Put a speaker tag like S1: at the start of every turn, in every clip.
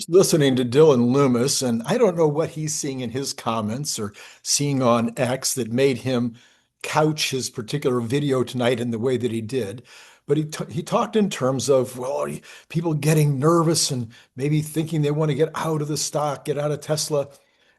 S1: Listening to Dylan Loomis, and I don't know what he's seeing in his comments or seeing on X that made him couch his particular video tonight in the way that he did. But he talked in terms of, well, people getting nervous and maybe thinking they want to get out of the stock, get out of Tesla.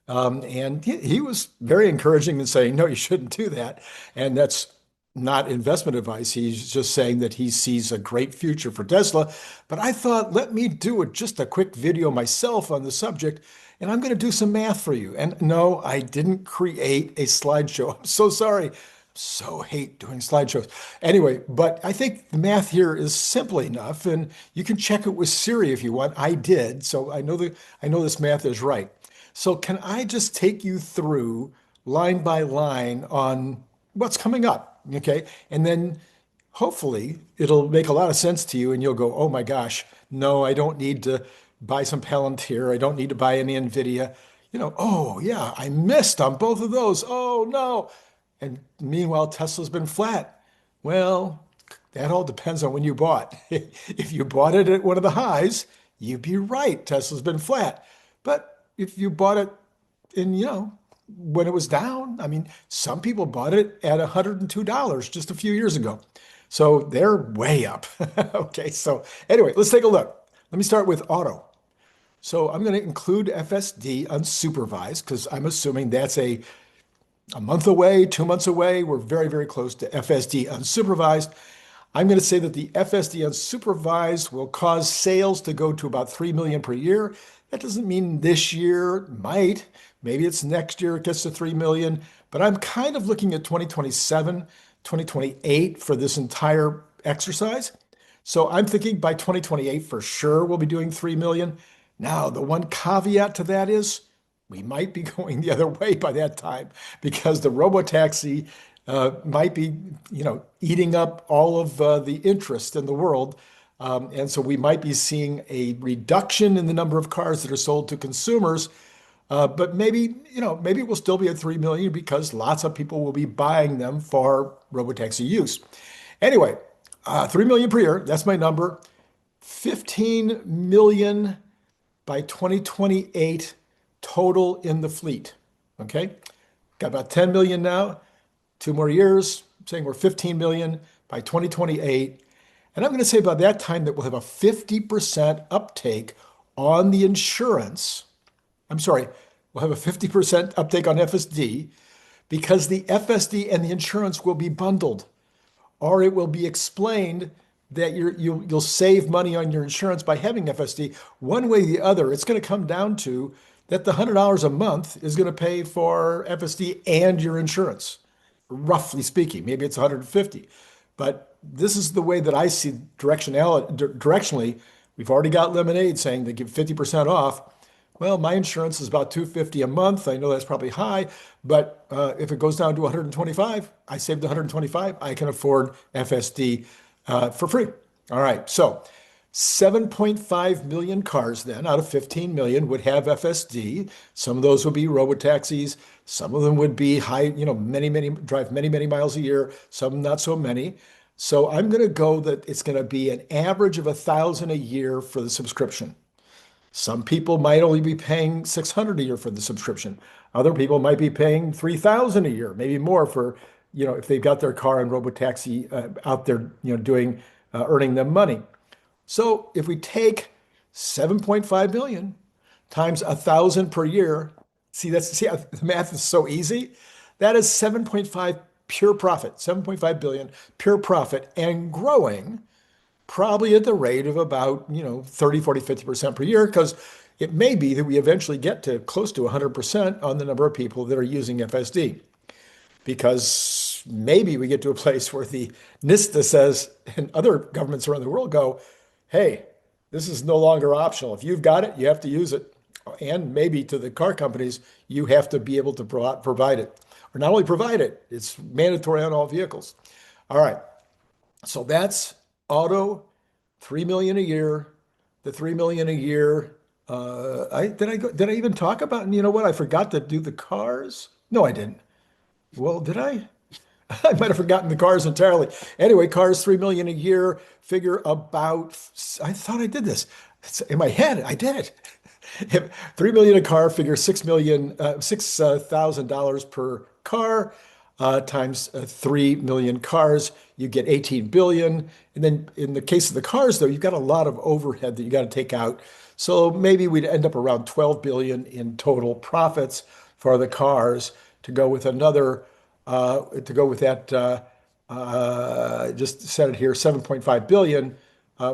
S1: And he was very encouraging in saying, no, you shouldn't do that. And that's not investment advice. He's just saying that he sees a great future for Tesla. But I thought, let me do just a quick video myself on the subject, and I'm going to do some math for you. And no, I didn't create a slideshow. I'm so sorry. So hate doing slideshows. Anyway, but I think the math here is simple enough, and you can check it with Siri if you want. I did, so I know this math is right. So can I just take you through line by line on what's coming up? Okay. And then hopefully it'll make a lot of sense to you and you'll go, oh my gosh, no, I don't need to buy some Palantir. I don't need to buy any NVIDIA. Oh yeah, I missed on both of those. Oh no. And meanwhile, Tesla's been flat. Well, that all depends on when you bought. If you bought it at one of the highs, you'd be right. Tesla's been flat. But if you bought it in, when it was down, I mean, some people bought it at $102 just a few years ago. So they're way up. Okay, so anyway, let's take a look. Let me start with auto. So I'm going to include FSD unsupervised because I'm assuming that's a month away, 2 months away. We're very, very close to FSD unsupervised. I'm going to say that the FSD unsupervised will cause sales to go to about 3 million per year. That doesn't mean this year, might. Maybe it's next year it gets to 3 million, but I'm kind of looking at 2027, 2028 for this entire exercise. So I'm thinking by 2028 for sure we'll be doing 3 million. Now, the one caveat to that is we might be going the other way by that time because the robotaxi might be, eating up all of the interest in the world. And so we might be seeing a reduction in the number of cars that are sold to consumers. But maybe, maybe we'll still be at 3 million because lots of people will be buying them for robotaxi use. Anyway, 3 million per year, that's my number. 15 million by 2028 total in the fleet. Okay, got about 10 million now, 2 more years, saying we're 15 million by 2028. And I'm going to say by that time that we'll have a 50% uptake on the insurance. I'm sorry, we'll have a 50% uptake on FSD because the FSD and the insurance will be bundled, or it will be explained that you'll save money on your insurance by having FSD. One way or the other, it's going to come down to that the $100 a month is going to pay for FSD and your insurance, roughly speaking. Maybe it's 150, but this is the way that I see directionally. We've already got Lemonade saying they give 50% off. Well, my insurance is about 250 a month. I know that's probably high, but if it goes down to 125, I saved 125. I can afford FSD for free. All right, so 7.5 million cars then out of 15 million would have FSD. Some of those would be robotaxis. Some of them would be high, many drive many miles a year. Some not so many. So I'm going to go that it's going to be an average of 1,000 a year for the subscription. Some people might only be paying 600 a year for the subscription. Other people might be paying 3,000 a year, maybe more for, if they've got their car and robotaxi out there, doing, earning them money. So if we take 7.5 million times 1,000 per year, see how the math is so easy. That is 7.5 pure profit, 7.5 billion pure profit and growing probably at the rate of about, 30, 40, 50% per year, because it may be that we eventually get to close to 100% on the number of people that are using FSD. Because maybe we get to a place where the NISTA says, and other governments around the world go, hey, this is no longer optional. If you've got it, you have to use it. And maybe to the car companies, you have to be able to provide it. Or not only provide it, it's mandatory on all vehicles. All right. So that's auto, 3 million a year. The 3 million a year. Did I even talk about? And you know what? I forgot to do the cars. No, I didn't. Well, did I? I might have forgotten the cars entirely. Anyway, cars 3 million a year figure about, I thought I did this. It's in my head. I did it. 3 million a car, figure 6 million, $6,000 per car, times 3 million cars, you get 18 billion. And then in the case of the cars, though, you've got a lot of overhead that you got to take out. So maybe we'd end up around 12 billion in total profits for the cars to go with another, to go with that, just set it here, 7.5 billion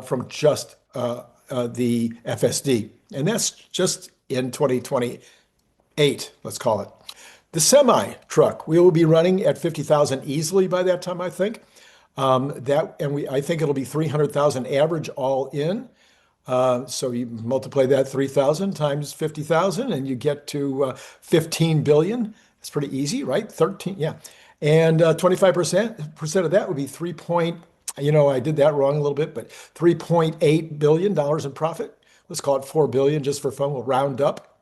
S1: from just the FSD. And that's just in 2028, let's call it. The semi truck, we will be running at 50,000 easily by that time, I think. I think it'll be 300,000 average all in. So you multiply that 3,000 times 50,000 and you get to 15 billion. It's pretty easy, right? 13, yeah. And 25% of that would be I did that wrong a little bit, but $3.8 billion in profit. Let's call it 4 billion just for fun. We'll round up.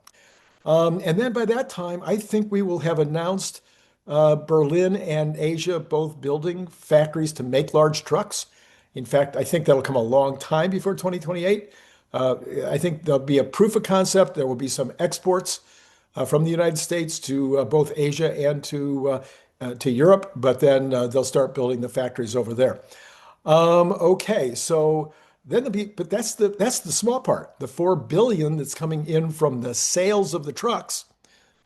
S1: And then by that time, I think we will have announced Berlin and Asia both building factories to make large trucks. In fact, I think that'll come a long time before 2028. I think there'll be a proof of concept. There will be some exports from the United States to both Asia and to Europe, but then they'll start building the factories over there. Okay, so then but that's the small part. The 4 billion that's coming in from the sales of the trucks.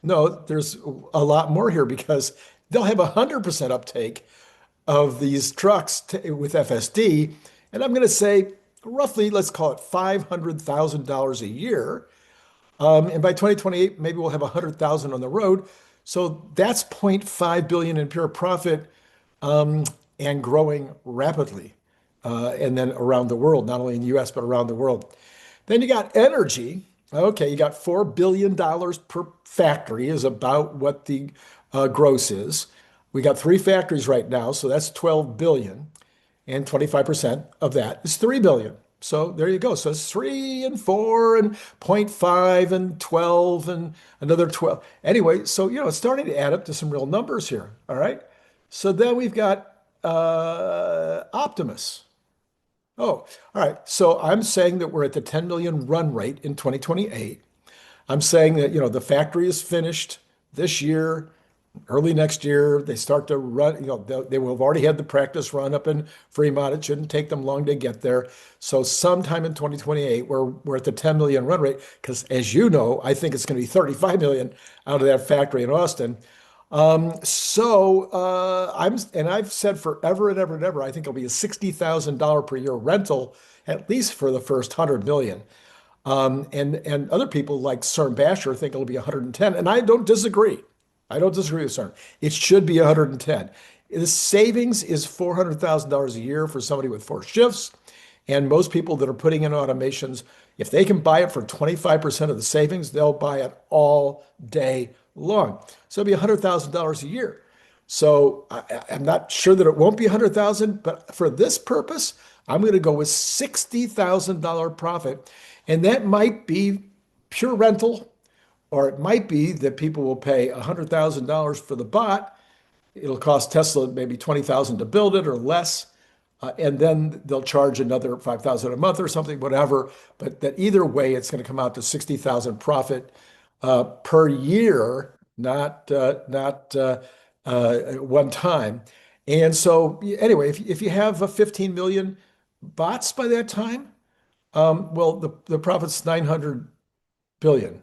S1: No, there's a lot more here because they'll have 100% uptake of these trucks with FSD. And I'm going to say roughly, let's call it $500,000 a year. And by 2028, maybe we'll have 100,000 on the road. So that's 0.5 billion in pure profit and growing rapidly. And then around the world, not only in the US, but around the world. Then you got energy. Okay, you got $4 billion per factory is about what the gross is. We got 3 factories right now, so that's 12 billion, and 25% of that is 3 billion. So there you go. So it's 3 and 4 and 0.5 and 12 and another 12. Anyway, so it's starting to add up to some real numbers here. All right. So then we've got Optimus. Oh, all right. So I'm saying that we're at the 10 million run rate in 2028. I'm saying that, the factory is finished this year, early next year. They start to run, they will have already had the practice run up in Fremont. It shouldn't take them long to get there. So sometime in 2028, we're at the 10 million run rate because, as you know, I think it's going to be 35 million out of that factory in Austin. I've said forever and ever and ever, I think it'll be a $60,000 per year rental, at least for the first 100 million. And other people like CERN Basher think it'll be 110. And I don't disagree. I don't disagree with CERN. It should be 110. The savings is $400,000 a year for somebody with 4 shifts. And most people that are putting in automations, if they can buy it for 25% of the savings, they'll buy it all day long. So it'll be $100,000 a year. So I'm not sure that it won't be 100,000, but for this purpose, I'm going to go with $60,000 profit. And that might be pure rental, or it might be that people will pay $100,000 for the bot. It'll cost Tesla maybe 20,000 to build it or less. And then they'll charge another 5,000 a month or something, whatever. But that either way, it's going to come out to 60,000 profit per year, not one time. And so anyway, if you have a 15 million bots by that time, well, the profit's 900 billion.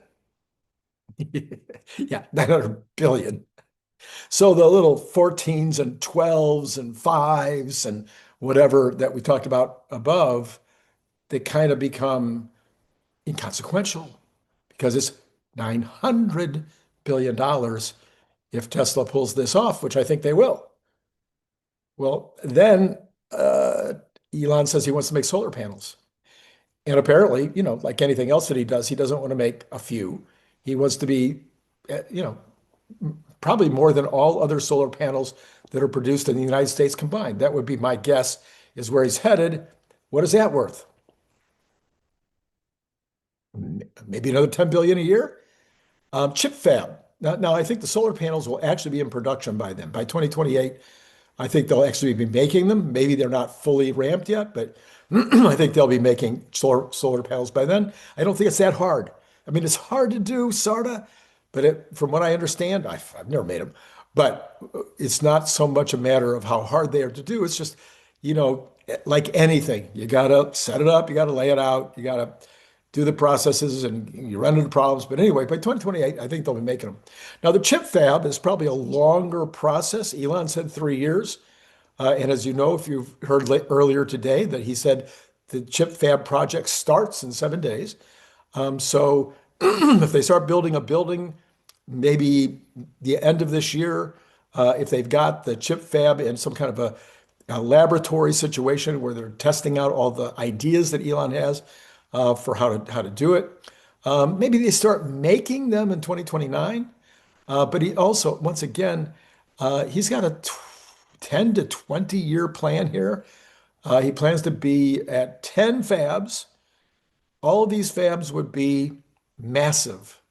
S1: Yeah, 900 billion. So the little 14s and 12s and 5s and whatever that we talked about above, they kind of become inconsequential because it's $900 billion if Tesla pulls this off, which I think they will. Well, then Elon says he wants to make solar panels. And apparently, like anything else that he does, he doesn't want to make a few. He wants to be, probably more than all other solar panels that are produced in the United States combined. That would be my guess is where he's headed. What is that worth? Maybe another 10 billion a year? Chip fab. Now, I think the solar panels will actually be in production by then. By 2028, I think they'll actually be making them. Maybe they're not fully ramped yet, but I think they'll be making solar panels by then. I don't think it's that hard. I mean, it's hard to do, sorta, but from what I understand, I've never made them, but it's not so much a matter of how hard they are to do. It's just, you know, like anything, you gotta set it up, you gotta lay it out, you gotta do the processes, and you run into problems. But anyway, by 2028, I think they'll be making them. Now, the chip fab is probably a longer process. Elon said 3 years. And as you know, if you've heard earlier today, that he said the chip fab project starts in 7 days. So if they start building a building, maybe the end of this year, if they've got the chip fab in some kind of a laboratory situation where they're testing out all the ideas that Elon has for how to do it, maybe they start making them in 2029. But he also, once again, he's got a 10 to 20 year plan here. He plans to be at 10 fabs. All of these fabs would be massive.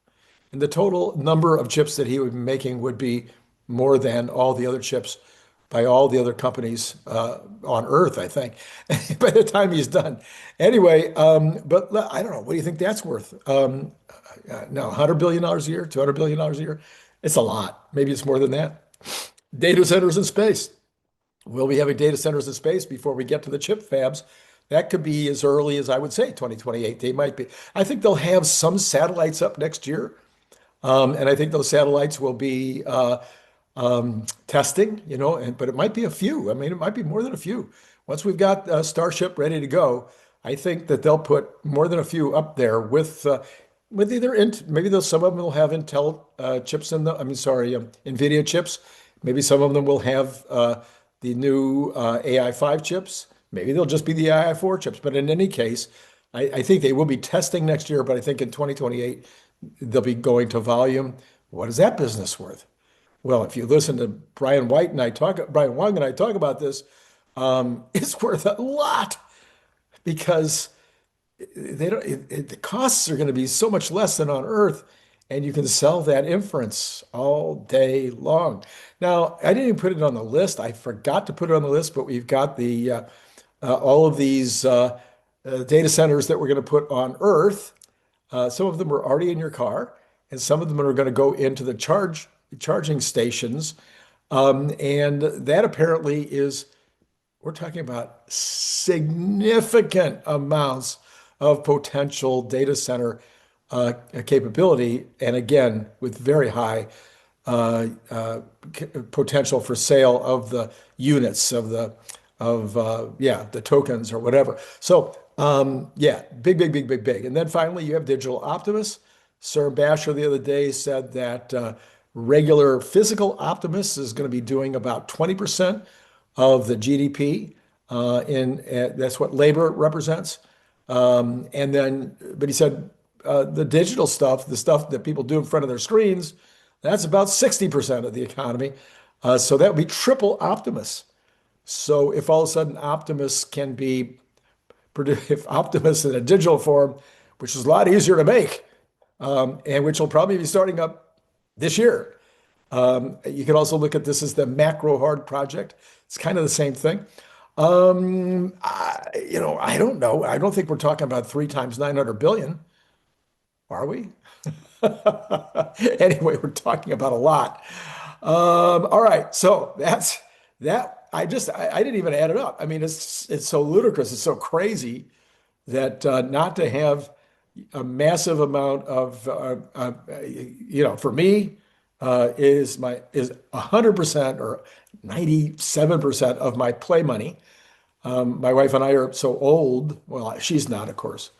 S1: And the total number of chips that he would be making would be more than all the other chips by all the other companies on Earth, I think, by the time he's done. Anyway, but I don't know. What do you think that's worth? No, $100 billion a year, $200 billion a year. It's a lot. Maybe it's more than that. Data centers in space. Will we have data centers in space before we get to the chip fabs? That could be as early as, I would say, 2028. They might be. I think they'll have some satellites up next year. And I think those satellites will be testing, you know, but it might be a few. I mean, it might be more than a few. Once we've got Starship ready to go, I think that they'll put more than a few up there with either maybe some of them will have Intel chips in them. I mean, sorry, NVIDIA chips. Maybe some of them will have the new AI5 chips. Maybe they'll just be the AI4 chips. But in any case, I think they will be testing next year. But I think in 2028, they'll be going to volume. What is that business worth? Well, if you listen to Brian Wang and I talk about this, it's worth a lot because the costs are going to be so much less than on Earth, and you can sell that inference all day long. Now, I didn't even put it on the list. I forgot to put it on the list, but we've got all of these data centers that we're going to put on Earth. Some of them are already in your car, and some of them are going to go into the charging stations. And that apparently we're talking about significant amounts of potential data center capability, and again, with very high potential for sale of the units the tokens or whatever. So big. And then finally, you have digital Optimus. Sir Basher the other day said that regular physical Optimus is going to be doing about 20% of the GDP. That's what labor represents. But he said the digital stuff, the stuff that people do in front of their screens, that's about 60% of the economy. So that would be triple Optimus. So if all of a sudden Optimus can be produced, if Optimus in a digital form, which is a lot easier to make, and which will probably be starting up this year. You can also look at this as the macro hard project. It's kind of the same thing. I don't know. I don't think we're talking about 3 times 900 billion, are we? Anyway, we're talking about a lot. All right, so that's that. I didn't even add it up. I mean, it's so ludicrous. It's so crazy that not to have a massive amount of for me is 100% or 97% of my play money. My wife and I are so old. Well, she's not, of course.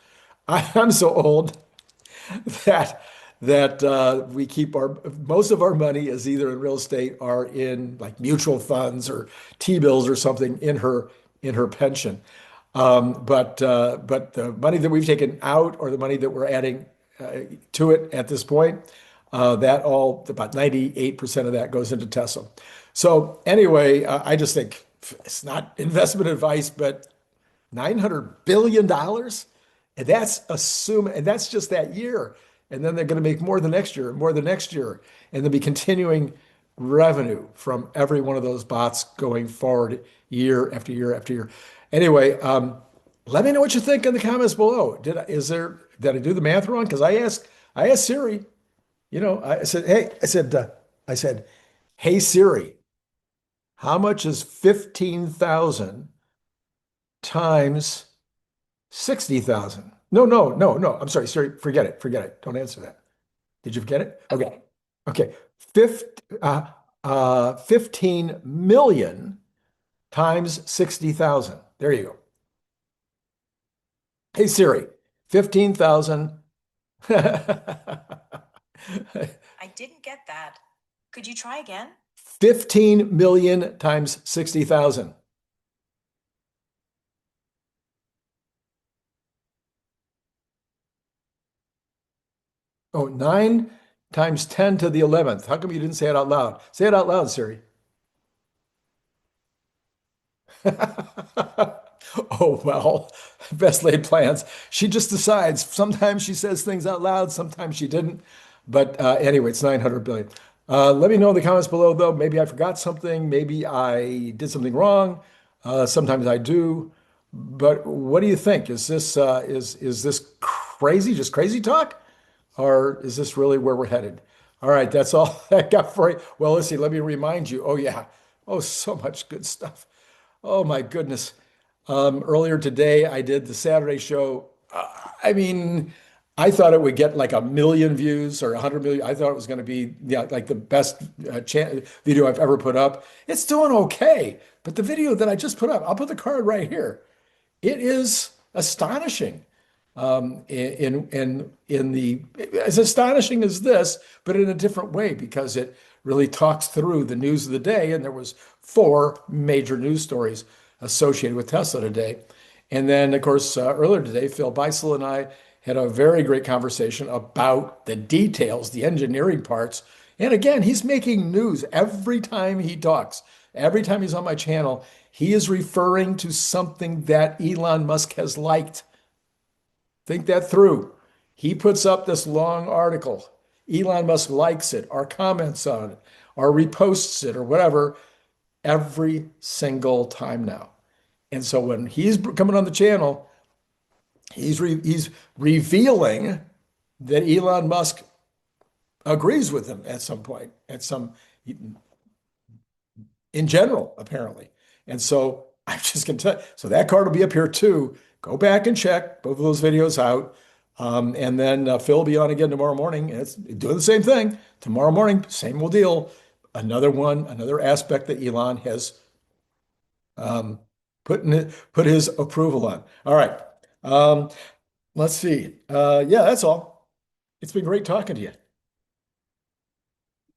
S1: I'm so old that we keep most of our money is either in real estate or in like mutual funds or T-bills or something in her pension. But the money that we've taken out or the money that we're adding to it at this point, about 98% of that goes into Tesla. So anyway, I just think it's not investment advice, but $900 billion, and that's just that year. And then they're going to make more the next year, more the next year, and they'll be continuing revenue from every one of those bots going forward year after year after year. Anyway, let me know what you think in the comments below. Did I do the math wrong? Because I asked Siri, I said, hey, I said, hey Siri, how much is 15,000 times 60,000? No, no, no, no. I'm sorry, Siri, forget it. Forget it. Don't answer that. Did you forget it? Okay. Okay. 15 million times 60,000. There you go. Hey Siri, 15,000.
S2: I didn't get that. Could you try again?
S1: 15 million times 60,000. Oh, 9 times 10 to the 11th. How come you didn't say it out loud? Say it out loud, Siri. Oh, well, best laid plans. She just decides. Sometimes she says things out loud, sometimes she didn't. But anyway, it's 900 billion. Let me know in the comments below, though. Maybe I forgot something. Maybe I did something wrong. Sometimes I do. But what do you think? Is this crazy, just crazy talk? Or is this really where we're headed? All right, that's all I got for you. Well, let's see, let me remind you. Oh, yeah. Oh, so much good stuff. Oh, my goodness. Earlier today, I did the Saturday show. I mean, I thought it would get like a million views or 100 million. I thought it was going to be, yeah, like the best video I've ever put up. It's doing okay. But the video that I just put up, I'll put the card right here. It is astonishing. In the as astonishing as this, but in a different way because it really talks through the news of the day. And there was four major news stories associated with Tesla today. And then, of course, earlier today, Phil Beisel and I had a very great conversation about the details, the engineering parts. And again, he's making news every time he talks. Every time he's on my channel, he is referring to something that Elon Musk has liked. Think that through. He puts up this long article. Elon Musk likes it, or comments on it, or reposts it, or whatever, every single time now. And so when he's coming on the channel, he's revealing that Elon Musk agrees with him at some point, in general, apparently. And so I'm just going to tell you, so that card will be up here too. Go back and check both of those videos out. And then Phil will be on again tomorrow morning. And it's doing the same thing. Tomorrow morning, same old deal. Another one, another aspect that Elon has put his approval on. All right. Let's see. Yeah, that's all. It's been great talking to you.